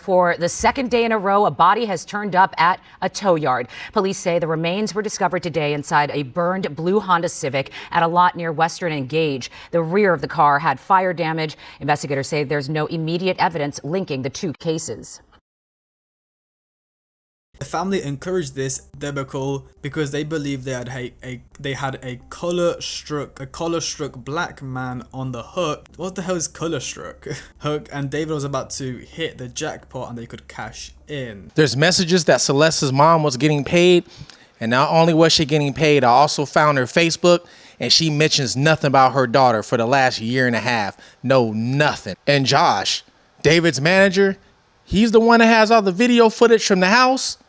For the second day in a row, a body has turned up at a tow yard. Police say the remains were discovered today inside a burned blue Honda Civic at a lot near Western and Gage. The rear of the car had fire damage. Investigators say there's no immediate evidence linking the two cases. The family encouraged this debacle because they believed they had a collar struck black man on the hook. What the hell is collar struck? Hook, and David was about to hit the jackpot and they could cash in. There's messages that Celeste's mom was getting paid, and not only was she getting paid, I also found her Facebook, and she mentions nothing about her daughter for the last year and a half. No, nothing. And Josh, David's manager, he's the one that has all the video footage from the house.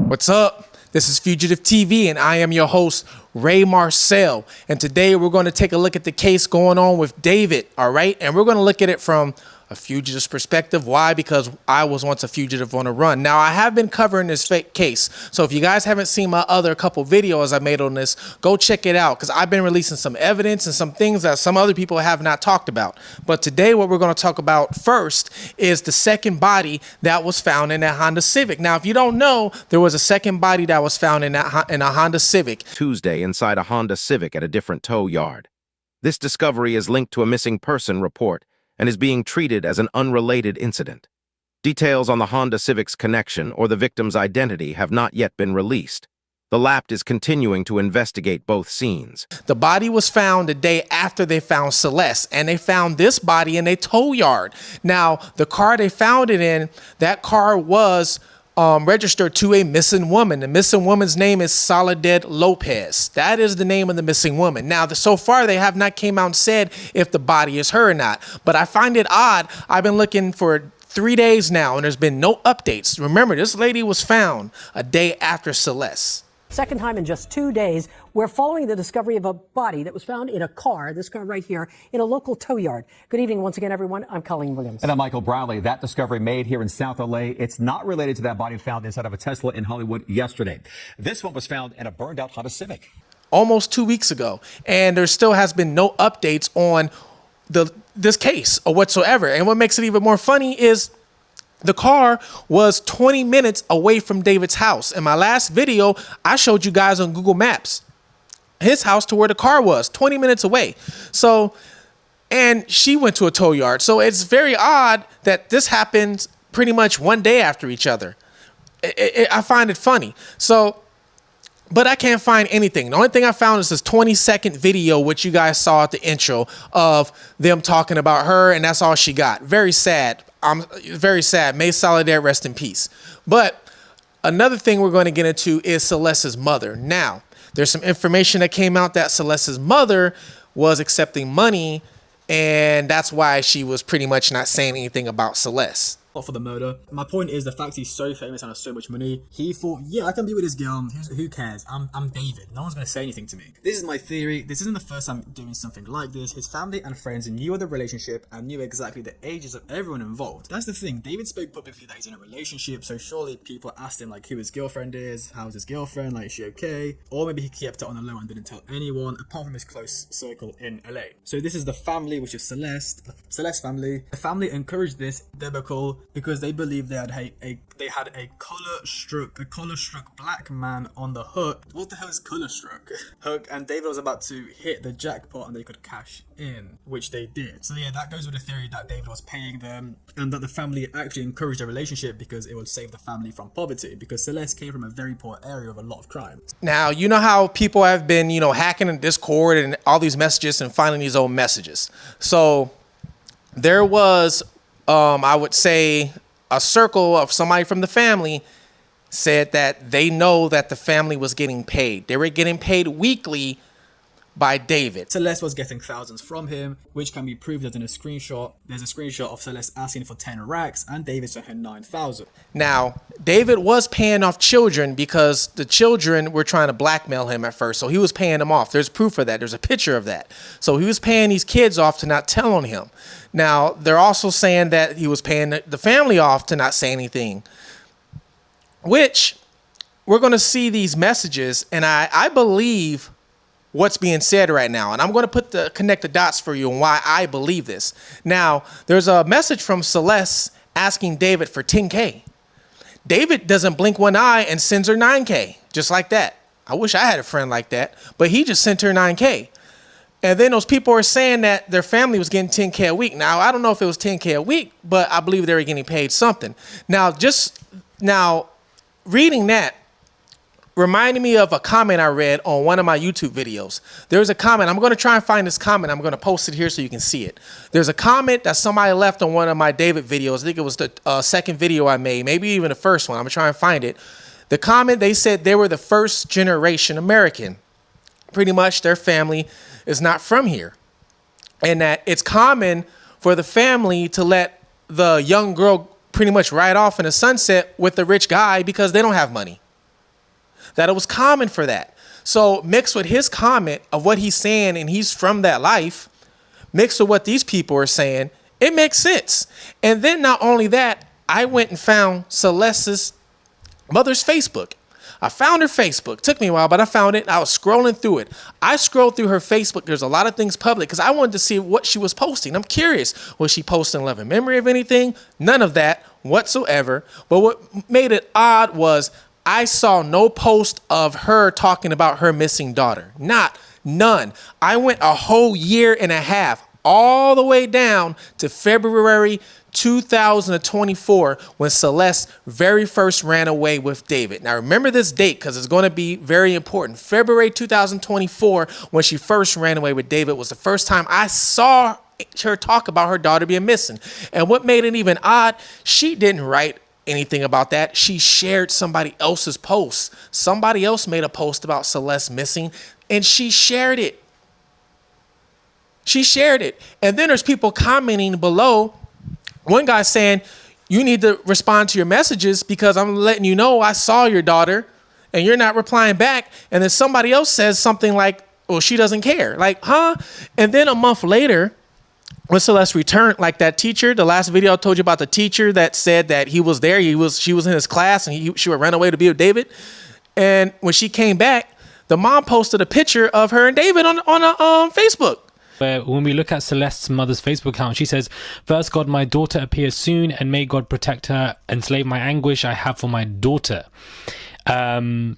What's up? This is Fugitive TV and I am your host, Ray Marcel. And today we're going to take a look at the case going on with David, all right? And we're going to look at it from a fugitive's perspective. Why? Because I was once a fugitive on a run. Now, I have been covering this fake case. So if you guys haven't seen my other couple videos I made on this, go check it out because I've been releasing some evidence and some things that some other people have not talked about. But today what we're going to talk about first is the second body that was found in that Honda Civic. Now, if you don't know, there was a second body that was found in a Honda Civic Tuesday inside a Honda Civic at a different tow yard. This discovery is linked to a missing person report and is being treated as an unrelated incident. Details on the Honda Civic's connection or the victim's identity have not yet been released. The LAPD is continuing to investigate both scenes. The body was found the day after they found Celeste, and they found this body in a tow yard. Now, the car they found it in, that car was registered to a missing woman. The missing woman's name is Celeste Lopez. That is the name of the missing woman. Now, so far, they have not came out and said if the body is her or not. But I find it odd. I've been looking for 3 days now, and there's been no updates. Remember, this lady was found a day after Celeste. Second time in just 2 days, we're following the discovery of a body that was found in a car, this car right here, in a local tow yard. Good evening once again, everyone. I'm Colleen Williams. And I'm Michael Bradley. That discovery made here in South LA, it's not related to that body found inside of a Tesla in Hollywood yesterday. This one was found in a burned out Honda Civic. Almost 2 weeks ago. And there still has been no updates on this case or whatsoever. And what makes it even more funny is the car was 20 minutes away from David's house. In my last video, I showed you guys on Google Maps his house to where the car was, 20 minutes away. So, and she went to a tow yard. So it's very odd that this happens pretty much one day after each other. I find it funny. So, but I can't find anything. The only thing I found is this 20-second video, which you guys saw at the intro of them talking about her, and that's all she got. Very sad. I'm very sad. May Solidar rest in peace. But another thing we're going to get into is Celeste's mother. Now, there's some information that came out that Celeste's mother was accepting money, and that's why she was pretty much not saying anything about Celeste. For the murder. My point is the fact he's so famous and has so much money, he thought, yeah, I can be with this girl. Who cares? I'm David. No one's going to say anything to me. This is my theory. This isn't the first time doing something like this. His family and friends knew of the relationship and knew exactly the ages of everyone involved. That's the thing. David spoke publicly that he's in a relationship, so surely people asked him like who his girlfriend is, how's his girlfriend, like is she okay? Or maybe he kept it on the low and didn't tell anyone apart from his close circle in LA. So this is the family, which is Celeste family. The family encouraged this debacle because they believed they had a collar struck black man on the hook. What the hell is collar struck? Hook, and David was about to hit the jackpot and they could cash in, which they did. So yeah, that goes with the theory that David was paying them and that the family actually encouraged a relationship because it would save the family from poverty, because Celeste came from a very poor area with a lot of crime. Now, you know how people have been, hacking in Discord and all these messages and finding these old messages. So there was, I would say, a circle of somebody from the family said that they know that the family was getting paid. They were getting paid weekly by David. Celeste was getting thousands from him, which can be proved as in a screenshot. There's a screenshot of Celeste asking for 10 racks and David sent her 9,000. Now, David was paying off children because the children were trying to blackmail him at first. So he was paying them off. There's proof of that. There's a picture of that. So he was paying these kids off to not tell on him. Now, they're also saying that he was paying the family off to not say anything, which we're going to see these messages. And I believe what's being said right now. And I'm going to connect the dots for you and why I believe this. Now, there's a message from Celeste asking David for 10K. David doesn't blink one eye and sends her 9K, just like that. I wish I had a friend like that, but he just sent her 9K. And then those people are saying that their family was getting 10K a week. Now, I don't know if it was 10K a week, but I believe they were getting paid something. Now, reading that reminded me of a comment I read on one of my YouTube videos. There's a comment. I'm going to try and find this comment. I'm going to post it here so you can see it. There's a comment that somebody left on one of my David videos. I think it was the second video I made, maybe even the first one. I'm going to try and find it. The comment, they said they were the first generation American. Pretty much their family is not from here. And that it's common for the family to let the young girl pretty much ride off in the sunset with the rich guy because they don't have money. That it was common for that. So mixed with his comment of what he's saying, and he's from that life, mixed with what these people are saying, it makes sense. And then not only that, I went and found Celeste's mother's Facebook. I found her Facebook. Took me a while, but I found it. I was scrolling through it. I scrolled through her Facebook. There's a lot of things public because I wanted to see what she was posting. I'm curious. Was she posting love and memory of anything? None of that whatsoever. But what made it odd was I saw no post of her talking about her missing daughter. None. I went a whole year and a half, all the way down to February 2024 when Celeste very first ran away with David. Now remember this date because it's going to be very important. February 2024 when she first ran away with David was the first time I saw her talk about her daughter being missing. And what made it even odd, she didn't write anything about that. She shared somebody else's post. Somebody else made a post about Celeste missing and she shared it. And then there's people commenting below. One guy saying, you need to respond to your messages because I'm letting you know I saw your daughter and you're not replying back. And then somebody else says something like, well, she doesn't care. Like, huh? And then a month later, when Celeste returned, like that teacher, the last video I told you about the teacher that said that he was there, she was in his class and she would run away to be with David. And when she came back, the mom posted a picture of her and David on Facebook. Where when we look at Celeste's mother's Facebook account, she says, "First, God, my daughter appears soon, and may God protect her, enslave my anguish I have for my daughter." And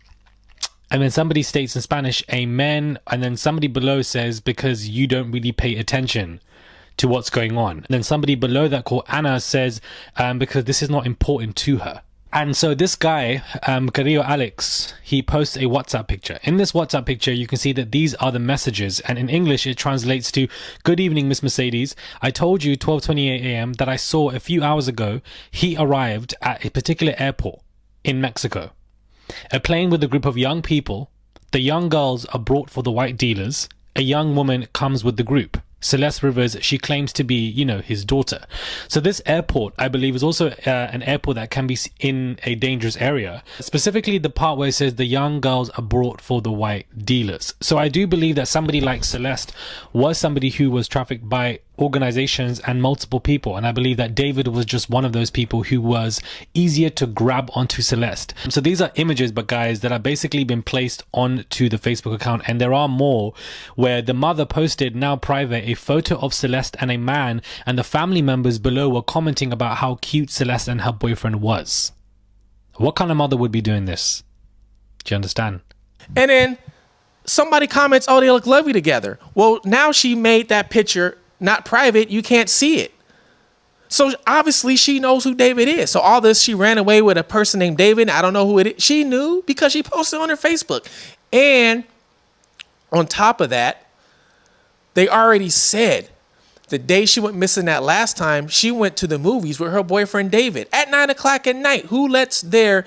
then somebody states in Spanish, "Amen." And then somebody below says, "Because you don't really pay attention to what's going on." And then somebody below that called Anna says, "Because this is not important to her." And so this guy, Carrillo Alex, he posts a WhatsApp picture. In this WhatsApp picture, you can see that these are the messages. And in English, it translates to, "Good evening, Miss Mercedes. I told you 12:28 a.m. that I saw a few hours ago he arrived at a particular airport in Mexico. A plane with a group of young people. The young girls are brought for the white dealers. A young woman comes with the group. Celeste Rivers, she claims to be, his daughter." So this airport, I believe, is also an airport that can be in a dangerous area. Specifically, the part where it says the young girls are brought for the white dealers. So I do believe that somebody like Celeste was somebody who was trafficked by organizations and multiple people. And I believe that David was just one of those people who was easier to grab onto Celeste. So these are images, but guys, that have basically been placed onto the Facebook account. And there are more where the mother posted, now private, a photo of Celeste and a man, and the family members below were commenting about how cute Celeste and her boyfriend was. What kind of mother would be doing this? Do you understand? And then somebody comments, "Oh, they look lovely together." Well, now she made that picture not private. You can't see it. So obviously she knows who David is. So all this, she ran away with a person named David. I don't know who it is. She knew because she posted on her Facebook. And on top of that, they already said the day she went missing that last time, she went to the movies with her boyfriend David at 9 o'clock at night. Who lets their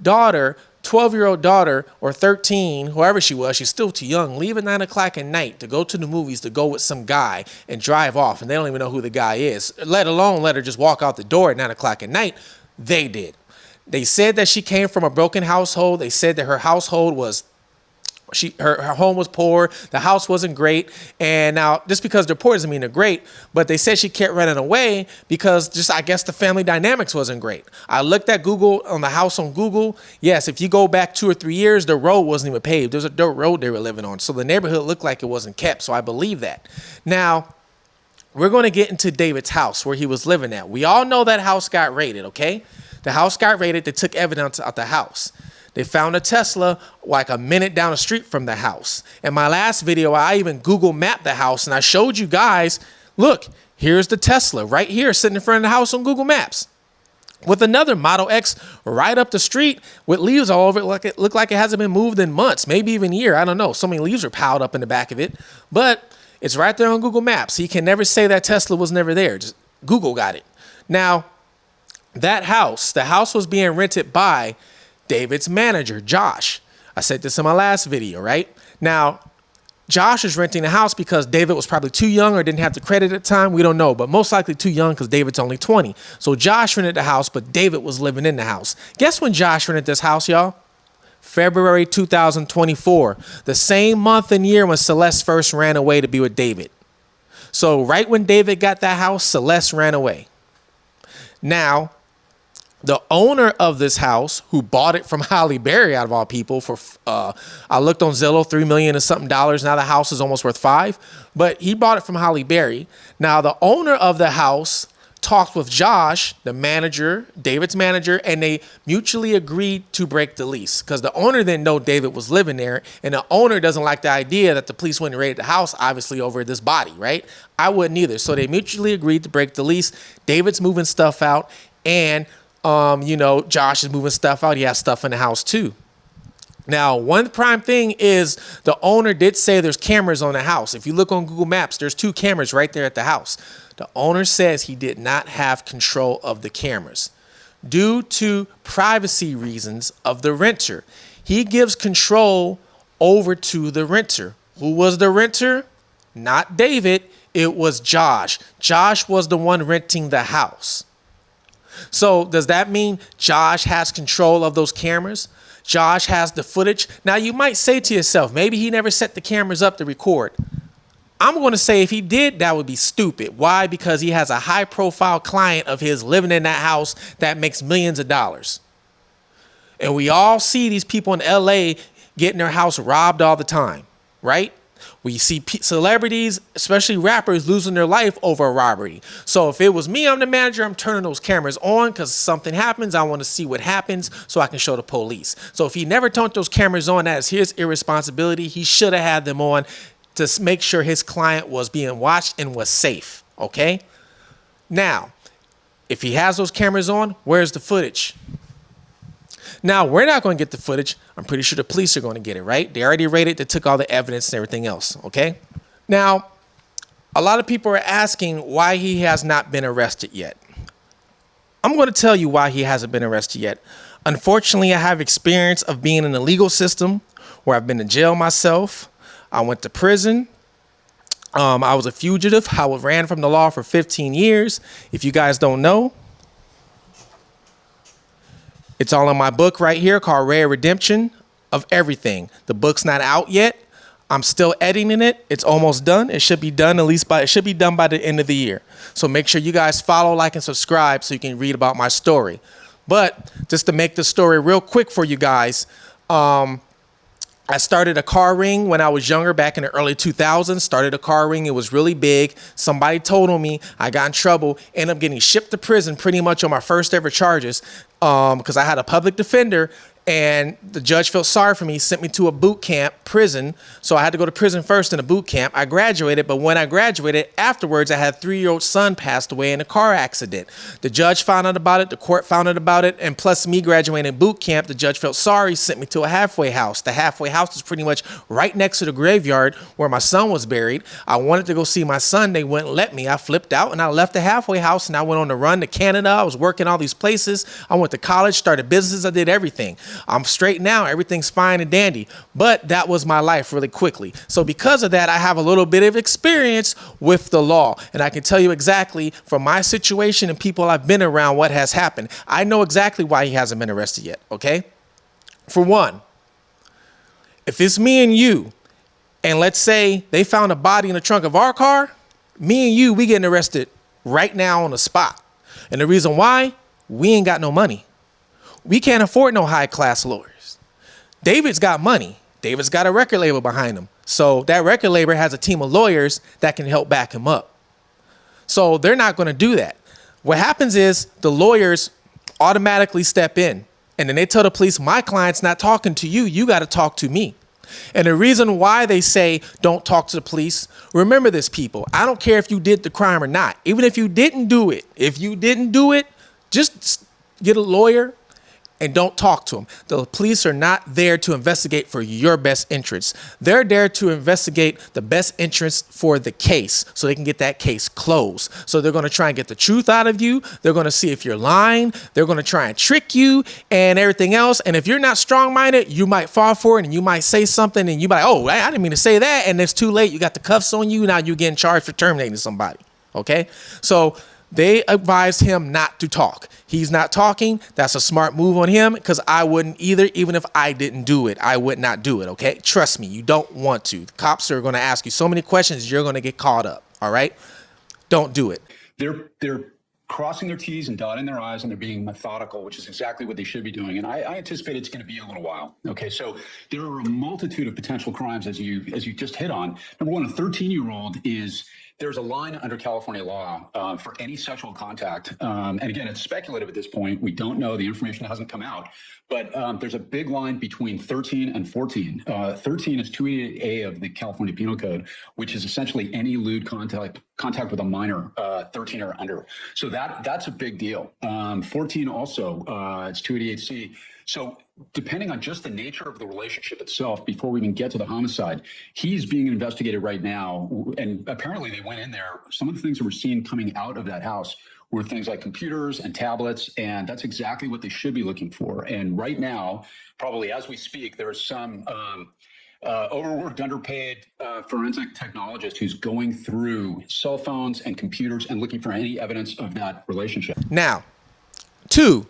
daughter, 12-year-old daughter or 13, whoever she was, she's still too young, leave at 9 o'clock at night to go to the movies, to go with some guy and drive off, and they don't even know who the guy is, let alone let her just walk out the door at 9 o'clock at night? They did. They said that she came from a broken household. They said that her household was Her home was poor. The house wasn't great. And now, just because they're poor doesn't mean they're great. But they said she kept running away because just, I guess, the family dynamics wasn't great. I looked at Google on the house on Google. Yes, if you go back 2 or 3 years, the road wasn't even paved. There was a dirt road they were living on. So the neighborhood looked like it wasn't kept. So I believe that. Now, we're going to get into David's house where he was living at. We all know that house got raided, okay? The house got raided. They took evidence out the house. They found a Tesla like a minute down the street from the house. In my last video, I even Google mapped the house and I showed you guys, look, here's the Tesla right here sitting in front of the house on Google Maps with another Model X right up the street with leaves all over it. Like it looked like it hasn't been moved in months, maybe even a year. I don't know. So many leaves are piled up in the back of it, but it's right there on Google Maps. So you can never say that Tesla was never there. Just Google got it. Now, that house, the house was being rented by David's manager, Josh. I said this in my last video, right? Now, Josh is renting the house because David was probably too young or didn't have the credit at the time. We don't know, but most likely too young because David's only 20. So Josh rented the house, but David was living in the house. Guess when Josh rented this house, y'all? February 2024, the same month and year when Celeste first ran away to be with David. So right when David got that house, Celeste ran away. Now, the owner of this house, who bought it from Halle Berry, out of all people, for I looked on Zillow, $3 million and something dollars. Now the house is almost worth $5 million, but he bought it from Halle Berry. Now the owner of the house talked with Josh, the manager, David's manager, and they mutually agreed to break the lease because the owner didn't know David was living there, and the owner doesn't like the idea that the police went and raided the house, obviously over this body, right? I wouldn't either. So they mutually agreed to break the lease. David's moving stuff out, and Josh is moving stuff out. He has stuff in the house too. Now, one prime thing is the owner did say there's cameras on the house. If you look on Google Maps, there's 2 cameras right there at the house. The owner says he did not have control of the cameras due to privacy reasons of the renter. He gives control over to the renter. Who was the renter? Not David. It was Josh. Josh was the one renting the house. So does that mean Josh has control of those cameras? Josh has the footage. Now you might say to yourself, maybe he never set the cameras up to record. I'm going to say if he did, that would be stupid. Why? Because he has a high profile client of his living in that house that makes millions of dollars. And we all see these people in LA getting their house robbed all the time, right? We see celebrities, especially rappers, losing their life over a robbery. So if it was me, I'm the manager, I'm turning those cameras on because something happens. I want to see what happens so I can show the police. So if he never turned those cameras on, that is his irresponsibility. He should have had them on to make sure his client was being watched and was safe, okay? Now, if he has those cameras on, where's the footage? Now, we're not going to get the footage. I'm pretty sure the police are going to get it, right? They already raided. They took all the evidence and everything else, okay? Now, a lot of people are asking why he has not been arrested yet. I'm going to tell you why he hasn't been arrested yet. Unfortunately, I have experience of being in the legal system where I've been to jail myself. I went to prison. I was a fugitive. I ran from the law for 15 years. If you guys don't know, it's all in my book right here called Rare Redemption of Everything. The book's not out yet. I'm still editing it. It's almost done. It should be done it should be done by the end of the year. So make sure you guys follow, like, and subscribe so you can read about my story. But just to make the story real quick for you guys, I started a car ring when I was younger, back in the early 2000s. Started a car ring. It was really big. Somebody told on me. I got in trouble. Ended up getting shipped to prison pretty much on my first ever charges because I had a public defender. And the judge felt sorry for me, sent me to a boot camp prison. So I had to go to prison first in a boot camp. I graduated, but when I graduated, afterwards, I had a 3-year-old son passed away in a car accident. The judge found out about it. The court found out about it. And plus me graduating boot camp, the judge felt sorry, sent me to a halfway house. The halfway house is pretty much right next to the graveyard where my son was buried. I wanted to go see my son. They wouldn't let me. I flipped out and I left the halfway house and I went on the run to Canada. I was working all these places. I went to college, started businesses. I did everything. I'm straight now. Everything's fine and dandy. But that was my life really quickly. So because of that, I have a little bit of experience with the law. And I can tell you exactly from my situation and people I've been around what has happened. I know exactly why he hasn't been arrested yet, okay? For one, if it's me and you, and let's say they found a body in the trunk of our car, me and you, we getting arrested right now on the spot. And the reason why, we ain't got no money. We can't afford no high class lawyers. David's got money. David's got a record label behind him. So that record label has a team of lawyers that can help back him up. So they're not going to do that. What happens is the lawyers automatically step in, and then they tell the police, my client's not talking to you. You got to talk to me. And the reason why they say don't talk to the police, remember this, people. I don't care if you did the crime or not. Even if you didn't do it, just get a lawyer and don't talk to them. The police are not there to investigate for your best interests. They're there to investigate the best interests for the case so they can get that case closed. So they're going to try and get the truth out of you. They're going to see if you're lying. They're going to try and trick you and everything else. And if you're not strong-minded, you might fall for it and you might say something and you might, oh, I didn't mean to say that. And it's too late. You got the cuffs on you. Now you're getting charged for terminating somebody. Okay? So they advised him not to talk. He's not talking. That's a smart move on him because I wouldn't either. Even if I didn't do it, I would not do it. Okay. Trust me. You don't want to. The cops are going to ask you so many questions. You're going to get caught up. All right. Don't do it. They're crossing their T's and dotting their I's, and they're being methodical, which is exactly what they should be doing. And I anticipate it's going to be a little while. Okay. So there are a multitude of potential crimes as you just hit on. Number one, a 13-year-old there's a line under California law for any sexual contact. And again, it's speculative at this point. We don't know. The information hasn't come out. But there's a big line between 13 and 14. 13 is 288A of the California Penal Code, which is essentially any lewd contact with a minor, 13 or under. So that's a big deal. 14 also, it's 288C. So depending on just the nature of the relationship itself, before we even get to the homicide, he's being investigated right now. And apparently they went in there. Some of the things that we're seeing coming out of that house were things like computers and tablets. And that's exactly what they should be looking for. And right now, probably as we speak, there is some overworked, underpaid forensic technologist who's going through cell phones and computers and looking for any evidence of that relationship. Now, 2,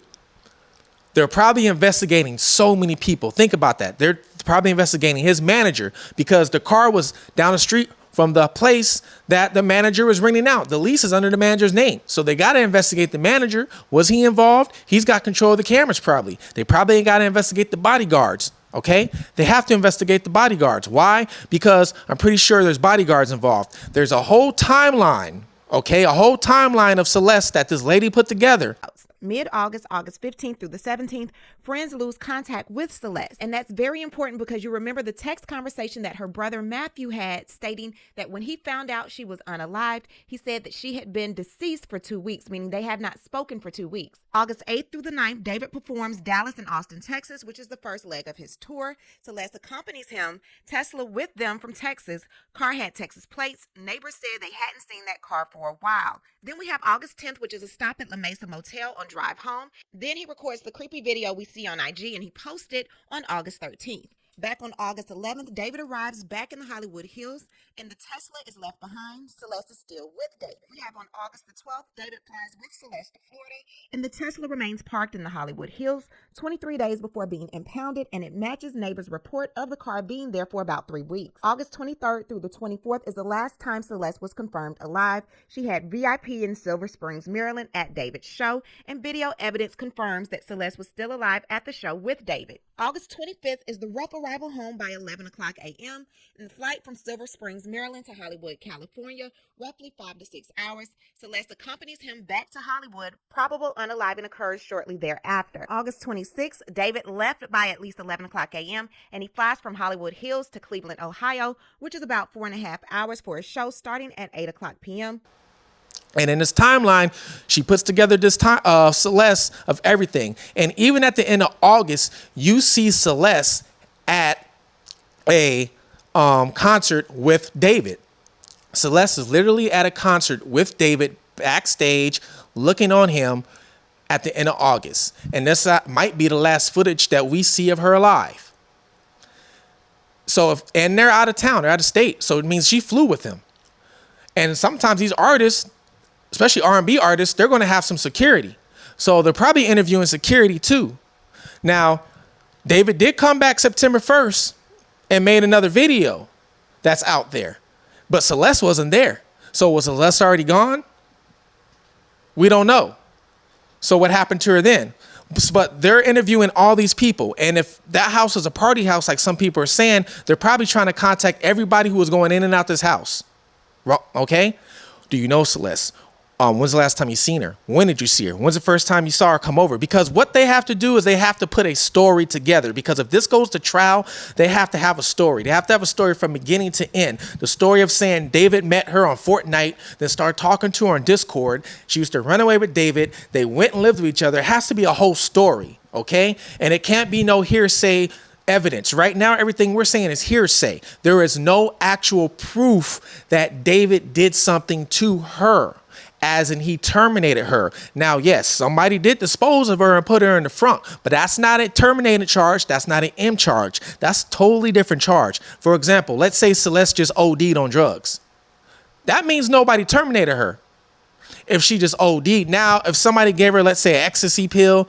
they're probably investigating so many people. Think about that. They're probably investigating his manager because the car was down the street from the place that the manager was renting out. The lease is under the manager's name. So they got to investigate the manager. Was he involved? He's got control of the cameras probably. They probably ain't got to investigate the bodyguards. Okay? They have to investigate the bodyguards. Why? Because I'm pretty sure there's bodyguards involved. There's a whole timeline, okay? A whole timeline of Celeste that this lady put together. Mid-August, August 15th through the 17th, friends lose contact with Celeste. And that's very important because you remember the text conversation that her brother Matthew had stating that when he found out she was unalived, he said that she had been deceased for 2 weeks, meaning they had not spoken for 2 weeks. August 8th through the 9th, David performs Dallas and Austin, Texas, which is the first leg of his tour. Celeste accompanies him, Tesla with them from Texas. Car had Texas plates. Neighbors said they hadn't seen that car for a while. Then we have August 10th, which is a stop at La Mesa Motel on drive home. Then he records the creepy video we see on IG and he posted on August 13th. Back on August 11th, David arrives back in the Hollywood Hills and the Tesla is left behind. Celeste is still with David. We have on August the 12th, David flies with Celeste to Florida and the Tesla remains parked in the Hollywood Hills 23 days before being impounded, and it matches neighbors' report of the car being there for about 3 weeks. August 23rd through the 24th is the last time Celeste was confirmed alive. She had VIP in Silver Springs, Maryland at David's show, and video evidence confirms that Celeste was still alive at the show with David. August 25th is the rough arrival home by 11 o'clock a.m. and the flight from Silver Springs, Maryland to Hollywood, California, roughly 5 to 6 hours. Celeste accompanies him back to Hollywood. Probable unaliving occurs shortly thereafter. August 26th, David left by at least 11 o'clock a.m. and he flies from Hollywood Hills to Cleveland, Ohio, which is about 4.5 hours for a show starting at 8 o'clock p.m. And in this timeline, she puts together this time Celeste of everything. And even at the end of August, you see Celeste at a concert with David. Celeste is literally at a concert with David backstage, looking on him at the end of August. And this might be the last footage that we see of her alive. So, and they're out of town, they're out of state. So it means she flew with him. And sometimes these artists, especially R&B artists, they're going to have some security. So they're probably interviewing security too. Now, David did come back September 1st and made another video that's out there. But Celeste wasn't there. So was Celeste already gone? We don't know. So what happened to her then? But they're interviewing all these people. And if that house is a party house, like some people are saying, they're probably trying to contact everybody who was going in and out this house. Okay? Do you know Celeste? When's the last time you seen her? When did you see her? When's the first time you saw her come over? Because what they have to do is they have to put a story together. Because if this goes to trial, they have to have a story. They have to have a story from beginning to end. The story of saying David met her on Fortnite, then started talking to her on Discord. She used to run away with David. They went and lived with each other. It has to be a whole story, okay? And it can't be no hearsay evidence. Right now, everything we're saying is hearsay. There is no actual proof that David did something to her, as in he terminated her. Now, yes, somebody did dispose of her and put her in the front, but that's not a terminated charge. That's not an M charge. That's a totally different charge. For example, let's say Celeste just OD'd on drugs. That means nobody terminated her. If she just OD'd, now if somebody gave her, let's say, an ecstasy pill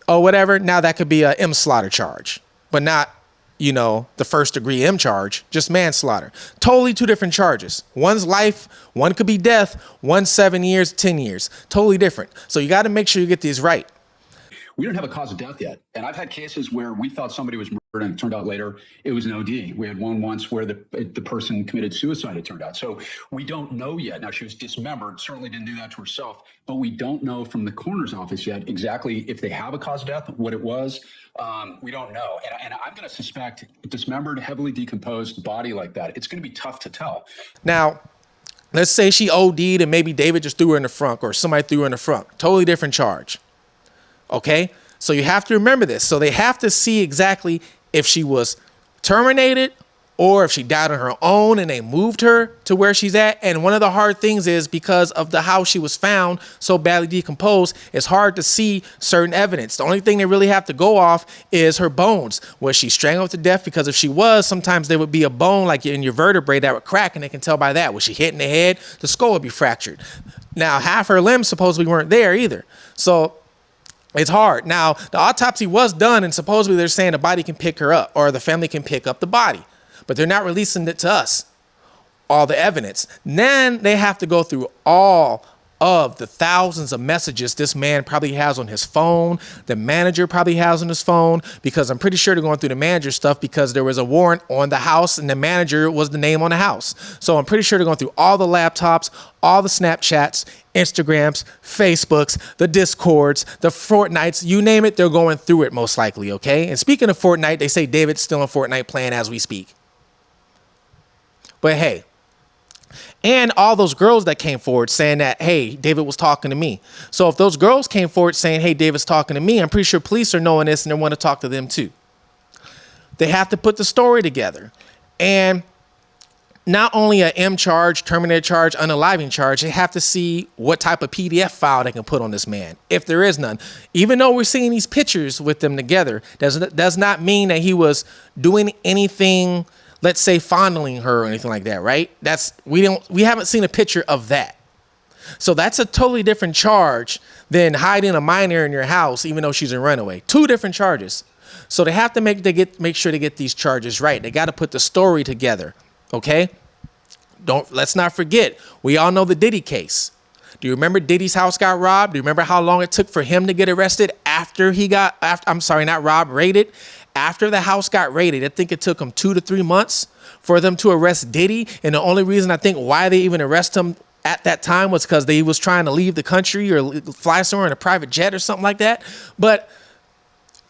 or whatever, now that could be a M slaughter charge, but not, you know, the first degree M charge, just manslaughter. Totally two different charges. One's life, one could be death, one's 7 years, 10 years. Totally different. So you got to make sure you get these right. We don't have a cause of death yet. And I've had cases where we thought somebody was murdered and it turned out later it was an OD. We had one once where the person committed suicide, it turned out. So we don't know yet. Now, she was dismembered, certainly didn't do that to herself, but we don't know from the coroner's office yet exactly if they have a cause of death, what it was. We don't know. And I'm going to suspect a dismembered, heavily decomposed body like that, it's going to be tough to tell. Now, let's say she OD'd and maybe David just threw her in the front or somebody threw her in the front. Totally different charge. Okay? So you have to remember this. So they have to see exactly if she was terminated or if she died on her own and they moved her to where she's at. And one of the hard things is because of the how she was found so badly decomposed, it's hard to see certain evidence. The only thing they really have to go off is her bones. Was she strangled to death? Because if she was, sometimes there would be a bone like in your vertebrae that would crack, and they can tell by that. Was she hit in the head? The skull would be fractured. Now, half her limbs supposedly weren't there either. So it's hard. Now, the autopsy was done, and supposedly they're saying the body can pick her up, or the family can pick up the body, but they're not releasing it to us, all the evidence. Then they have to go through all of the thousands of messages this man probably has on his phone, the manager probably has on his phone, because I'm pretty sure they're going through the manager stuff because there was a warrant on the house and the manager was the name on the house. So I'm pretty sure they're going through all the laptops, all the Snapchats, Instagrams, Facebooks, the Discords, the Fortnites, you name it, they're going through it most likely, okay? And speaking of Fortnite, they say David's still in Fortnite playing as we speak. But hey, and all those girls that came forward saying that, hey, David was talking to me. So if those girls came forward saying, hey, David's talking to me, I'm pretty sure police are knowing this and they want to talk to them too. They have to put the story together. And not only an M charge, terminated charge, unaliving charge, they have to see what type of PDF file they can put on this man, if there is none. Even though we're seeing these pictures with them together, does not mean that he was doing anything, let's say fondling her or anything like that, right? We haven't seen a picture of that. So that's a totally different charge than hiding a minor in your house, even though she's a runaway. Two different charges. So they have to make sure to get these charges right. They got to put the story together. Okay? Let's not forget, we all know the Diddy case. Do you remember Diddy's house got robbed? Do you remember how long it took for him to get arrested after he got, raided? After the house got raided, I think it took him 2 to 3 months for them to arrest Diddy. And the only reason I think why they even arrest him at that time was because he was trying to leave the country or fly somewhere in a private jet or something like that. But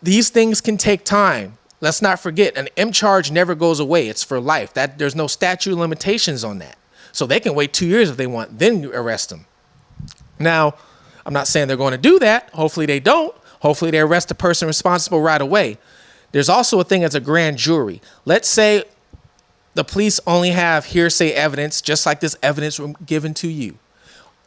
these things can take time. Let's not forget, an M charge never goes away. It's for life. There's no statute of limitations on that. So they can wait 2 years if they want, then you arrest them. Now, I'm not saying they're going to do that. Hopefully they don't. Hopefully they arrest the person responsible right away. There's also a thing as a grand jury. Let's say the police only have hearsay evidence, just like this evidence given to you.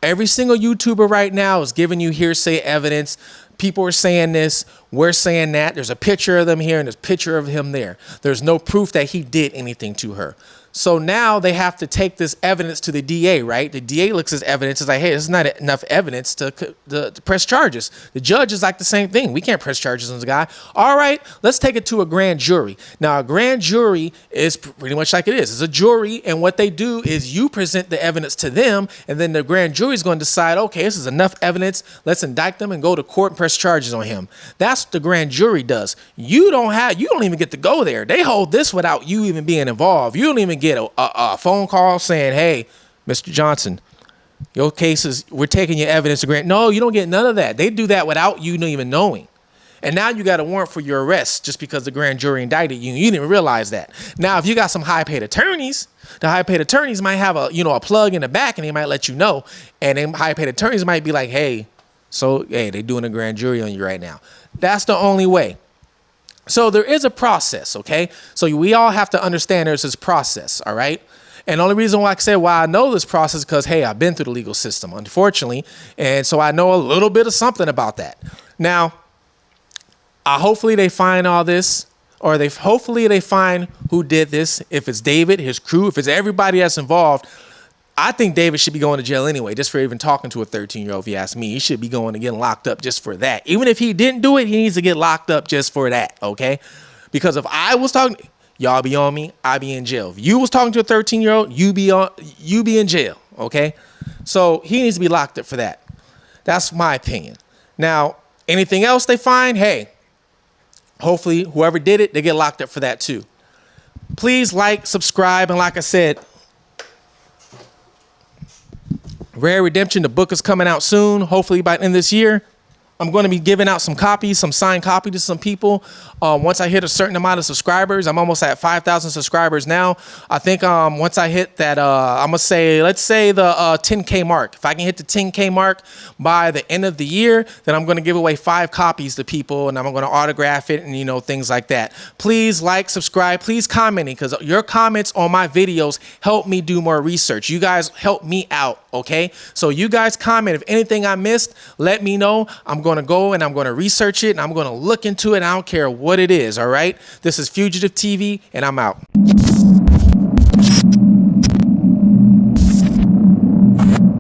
Every single YouTuber right now is giving you hearsay evidence. People are saying this, we're saying that. There's a picture of them here and there's a picture of him there. There's no proof that he did anything to her. So now they have to take this evidence to the DA, right? The DA looks at evidence, is like, hey, this is not enough evidence to press charges. The judge is like the same thing. We can't press charges on this guy. All right, let's take it to a grand jury. Now, a grand jury is pretty much like it is. It's a jury, and what they do is you present the evidence to them, and then the grand jury is going to decide, okay, this is enough evidence. Let's indict them and go to court and press charges on him. That's what the grand jury does. You don't even get to go there. They hold this without you even being involved. You don't even get a phone call saying, hey, Mr. Johnson, your case is, we're taking your evidence to grant. No, you don't get none of that. They do that without you even knowing. And now you got a warrant for your arrest just because the grand jury indicted you. You didn't even realize that. Now, if you got some high-paid attorneys, the high-paid attorneys might have a plug in the back, and they might let you know. And then high-paid attorneys might be like, hey, they're doing a grand jury on you right now. That's the only way. So there is a process, okay? So we all have to understand there's this process, all right? And the only reason why I know this process is because, hey, I've been through the legal system, unfortunately. And so I know a little bit of something about that. Now, hopefully they find all this, or hopefully they find who did this. If it's David, his crew, if it's everybody that's involved, I think David should be going to jail anyway, just for even talking to a 13-year-old, if you ask me. He should be going and getting locked up just for that. Even if he didn't do it, he needs to get locked up just for that, okay? Because if I was talking, y'all be on me, I be in jail. If you was talking to a 13-year-old, you be in jail, okay? So he needs to be locked up for that. That's my opinion. Now, anything else they find, hey, hopefully whoever did it, they get locked up for that too. Please like, subscribe, and like I said, Rare Redemption, the book is coming out soon, hopefully by the end of this year. I'm going to be giving out some copies, some signed copies to some people. Once I hit a certain amount of subscribers, I'm almost at 5,000 subscribers now. I think once I hit that, I'm going to say, let's say the 10K mark. If I can hit the 10K mark by the end of the year, then I'm going to give away 5 copies to people, and I'm going to autograph it and, things like that. Please like, subscribe, please commenting, because your comments on my videos help me do more research. You guys help me out, okay? So you guys comment. If anything I missed, let me know. I'm going to go and I'm going to research it and I'm going to look into it. I don't care what it is. All right. This is Fugitive TV and I'm out.